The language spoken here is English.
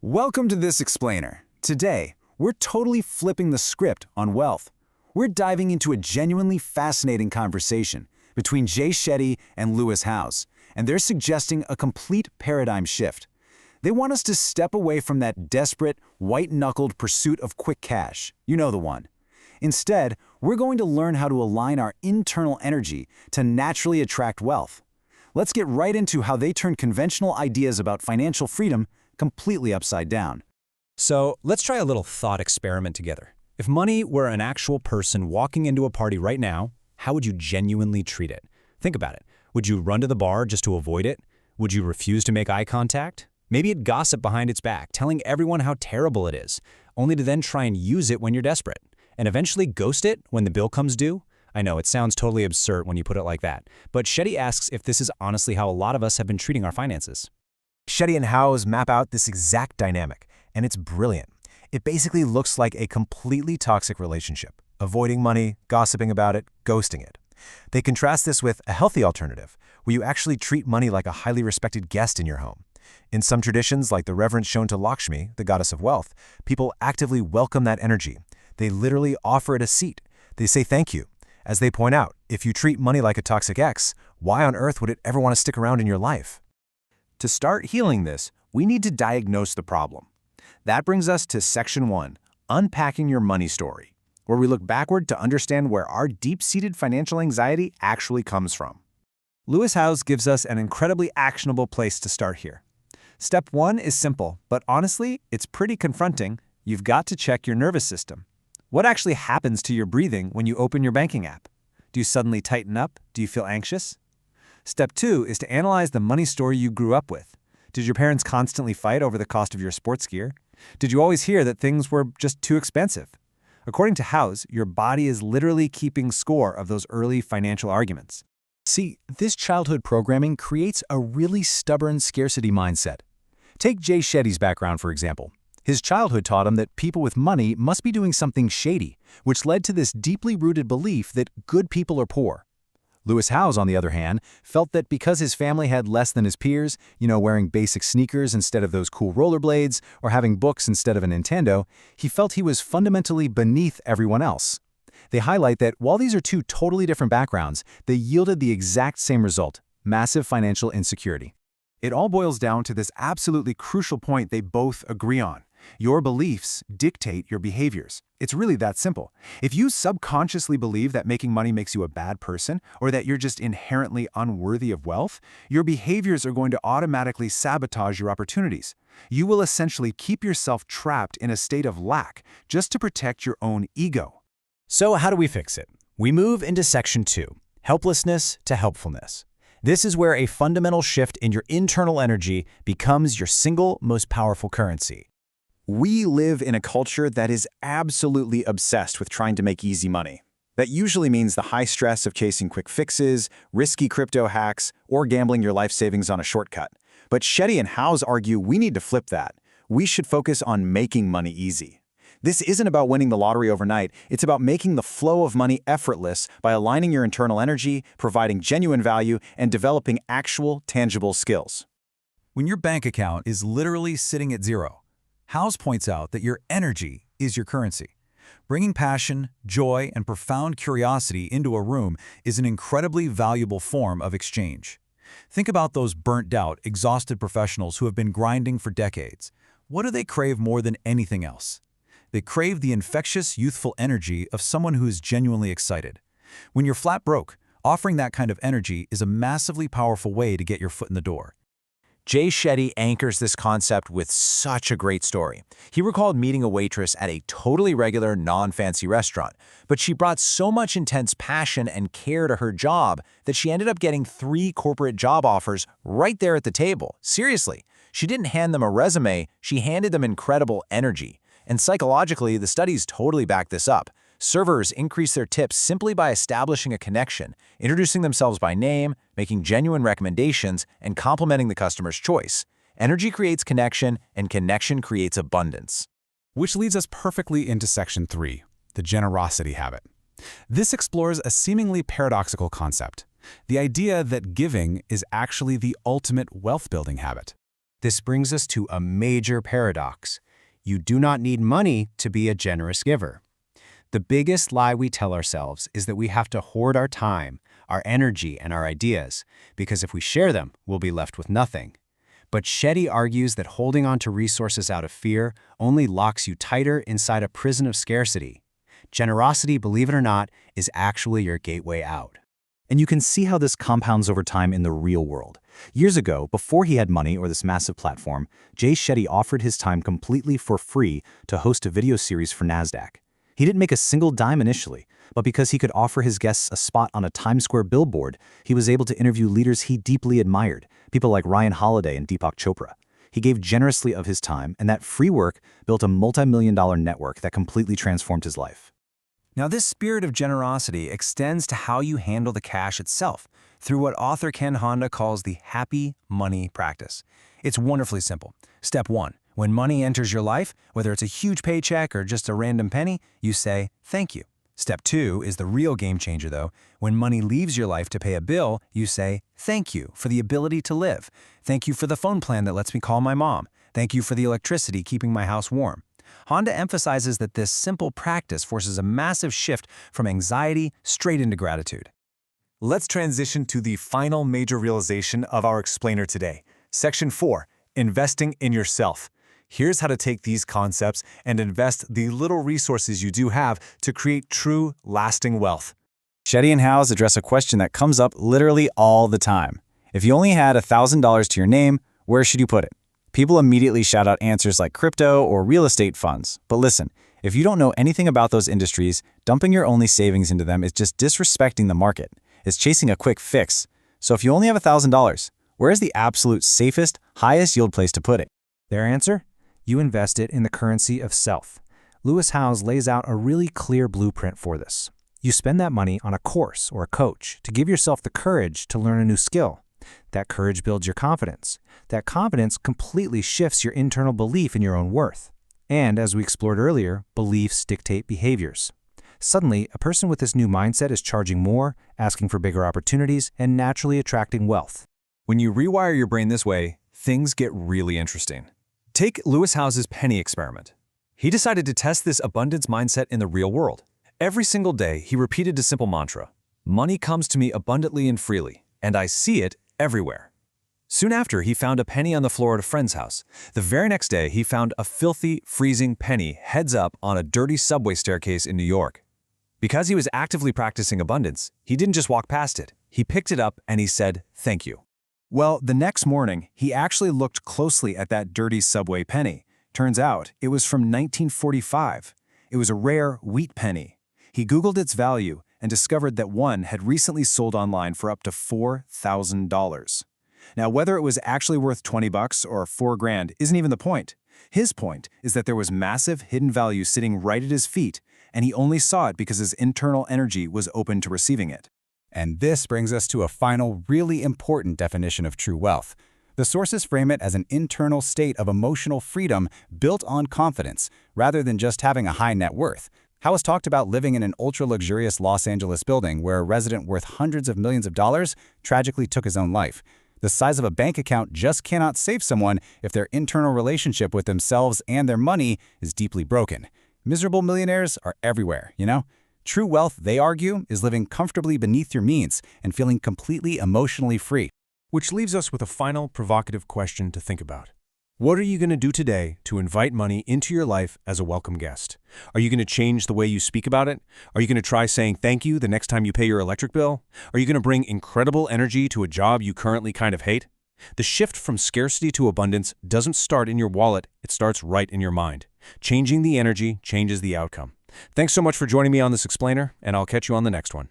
Welcome to This Explainer. Today, we're totally flipping the script on wealth. We're diving into a genuinely fascinating conversation between Jay Shetty and Lewis Howes, and they're suggesting a complete paradigm shift. They want us to step away from that desperate, white-knuckled pursuit of quick cash. You know the one. Instead, we're going to learn how to align our internal energy to naturally attract wealth. Let's get right into how they turn conventional ideas about financial freedom completely upside down. So let's try a little thought experiment together. If money were an actual person walking into a party right now, how would you genuinely treat it? Think about it. Would you run to the bar just to avoid it? Would you refuse to make eye contact? Maybe you'd gossip behind its back, telling everyone how terrible it is, only to then try and use it when you're desperate, and eventually ghost it when the bill comes due? I know, it sounds totally absurd when you put it like that, but Shetty asks if this is honestly how a lot of us have been treating our finances. Shetty and Howes map out this exact dynamic, and it's brilliant. It basically looks like a completely toxic relationship, avoiding money, gossiping about it, ghosting it. They contrast this with a healthy alternative, where you actually treat money like a highly respected guest in your home. In some traditions, like the reverence shown to Lakshmi, the goddess of wealth, people actively welcome that energy. They literally offer it a seat. They say thank you. As they point out, if you treat money like a toxic ex, why on earth would it ever want to stick around in your life? To start healing this, we need to diagnose the problem. That brings us to Section 1, Unpacking Your Money Story, where we look backward to understand where our deep-seated financial anxiety actually comes from. Lewis Howes gives us an incredibly actionable place to start here. Step 1 is simple, but honestly, it's pretty confronting. You've got to check your nervous system. What actually happens to your breathing when you open your banking app? Do you suddenly tighten up? Do you feel anxious? Step 2 is to analyze the money story you grew up with. Did your parents constantly fight over the cost of your sports gear? Did you always hear that things were just too expensive? According to Howes, your body is literally keeping score of those early financial arguments. See, this childhood programming creates a really stubborn scarcity mindset. Take Jay Shetty's background, for example. His childhood taught him that people with money must be doing something shady, which led to this deeply rooted belief that good people are poor. Lewis Howes, on the other hand, felt that because his family had less than his peers, wearing basic sneakers instead of those cool rollerblades, or having books instead of a Nintendo, he felt he was fundamentally beneath everyone else. They highlight that while these are two totally different backgrounds, they yielded the exact same result: massive financial insecurity. It all boils down to this absolutely crucial point they both agree on. Your beliefs dictate your behaviors. It's really that simple. If you subconsciously believe that making money makes you a bad person, or that you're just inherently unworthy of wealth, your behaviors are going to automatically sabotage your opportunities. You will essentially keep yourself trapped in a state of lack just to protect your own ego. So how do we fix it? We move into Section 2, Helplessness to Helpfulness. This is where a fundamental shift in your internal energy becomes your single most powerful currency. We live in a culture that is absolutely obsessed with trying to make easy money. That usually means the high stress of chasing quick fixes, risky crypto hacks, or gambling your life savings on a shortcut. But Shetty and Howes argue we need to flip that. We should focus on making money easy. This isn't about winning the lottery overnight. It's about making the flow of money effortless by aligning your internal energy, providing genuine value, and developing actual, tangible skills. When your bank account is literally sitting at zero, Howes points out that your energy is your currency. Bringing passion, joy, and profound curiosity into a room is an incredibly valuable form of exchange. Think about those burnt-out, exhausted professionals who have been grinding for decades. What do they crave more than anything else? They crave the infectious, youthful energy of someone who is genuinely excited. When you're flat broke, offering that kind of energy is a massively powerful way to get your foot in the door. Jay Shetty anchors this concept with such a great story. He recalled meeting a waitress at a totally regular, non-fancy restaurant, but she brought so much intense passion and care to her job that she ended up getting 3 corporate job offers right there at the table. Seriously, she didn't hand them a resume, she handed them incredible energy. And psychologically, the studies totally back this up. Servers increase their tips simply by establishing a connection, introducing themselves by name, making genuine recommendations, and complimenting the customer's choice. Energy creates connection, and connection creates abundance. Which leads us perfectly into Section 3, the generosity habit. This explores a seemingly paradoxical concept, the idea that giving is actually the ultimate wealth-building habit. This brings us to a major paradox. You do not need money to be a generous giver. The biggest lie we tell ourselves is that we have to hoard our time, our energy, and our ideas, because if we share them, we'll be left with nothing. But Shetty argues that holding on to resources out of fear only locks you tighter inside a prison of scarcity. Generosity, believe it or not, is actually your gateway out. And you can see how this compounds over time in the real world. Years ago, before he had money or this massive platform, Jay Shetty offered his time completely for free to host a video series for NASDAQ. He didn't make a single dime initially, but because he could offer his guests a spot on a Times Square billboard, he was able to interview leaders he deeply admired, people like Ryan Holiday and Deepak Chopra. He gave generously of his time, and that free work built a multi-million-dollar network that completely transformed his life. Now, this spirit of generosity extends to how you handle the cash itself through what author Ken Honda calls the happy money practice. It's wonderfully simple. Step 1. When money enters your life, whether it's a huge paycheck or just a random penny, you say, thank you. Step 2 is the real game changer, though. When money leaves your life to pay a bill, you say, thank you for the ability to live. Thank you for the phone plan that lets me call my mom. Thank you for the electricity keeping my house warm. Honda emphasizes that this simple practice forces a massive shift from anxiety straight into gratitude. Let's transition to the final major realization of our explainer today. Section 4, investing in yourself. Here's how to take these concepts and invest the little resources you do have to create true, lasting wealth. Shetty and Howes address a question that comes up literally all the time. If you only had $1,000 to your name, where should you put it? People immediately shout out answers like crypto or real estate funds. But listen, if you don't know anything about those industries, dumping your only savings into them is just disrespecting the market. It's chasing a quick fix. So if you only have $1,000, where is the absolute safest, highest yield place to put it? Their answer? You invest it in the currency of self. Lewis Howes lays out a really clear blueprint for this. You spend that money on a course or a coach to give yourself the courage to learn a new skill. That courage builds your confidence. That confidence completely shifts your internal belief in your own worth. And as we explored earlier, beliefs dictate behaviors. Suddenly, a person with this new mindset is charging more, asking for bigger opportunities, and naturally attracting wealth. When you rewire your brain this way, things get really interesting. Take Lewis Howes' penny experiment. He decided to test this abundance mindset in the real world. Every single day, he repeated a simple mantra: money comes to me abundantly and freely, and I see it everywhere. Soon after, he found a penny on the floor at a friend's house. The very next day, he found a filthy, freezing penny heads up on a dirty subway staircase in New York. Because he was actively practicing abundance, he didn't just walk past it. He picked it up and he said, thank you. Well, the next morning, he actually looked closely at that dirty subway penny. Turns out, it was from 1945. It was a rare wheat penny. He Googled its value and discovered that one had recently sold online for up to $4,000. Now, whether it was actually worth $20 or $4,000 isn't even the point. His point is that there was massive hidden value sitting right at his feet, and he only saw it because his internal energy was open to receiving it. And this brings us to a final, really important definition of true wealth. The sources frame it as an internal state of emotional freedom built on confidence, rather than just having a high net worth. Howes talked about living in an ultra-luxurious Los Angeles building where a resident worth hundreds of millions of dollars tragically took his own life. The size of a bank account just cannot save someone if their internal relationship with themselves and their money is deeply broken. Miserable millionaires are everywhere, you know? True wealth, they argue, is living comfortably beneath your means and feeling completely emotionally free. Which leaves us with a final provocative question to think about. What are you going to do today to invite money into your life as a welcome guest? Are you going to change the way you speak about it? Are you going to try saying thank you the next time you pay your electric bill? Are you going to bring incredible energy to a job you currently kind of hate? The shift from scarcity to abundance doesn't start in your wallet, it starts right in your mind. Changing the energy changes the outcome. Thanks so much for joining me on this explainer, and I'll catch you on the next one.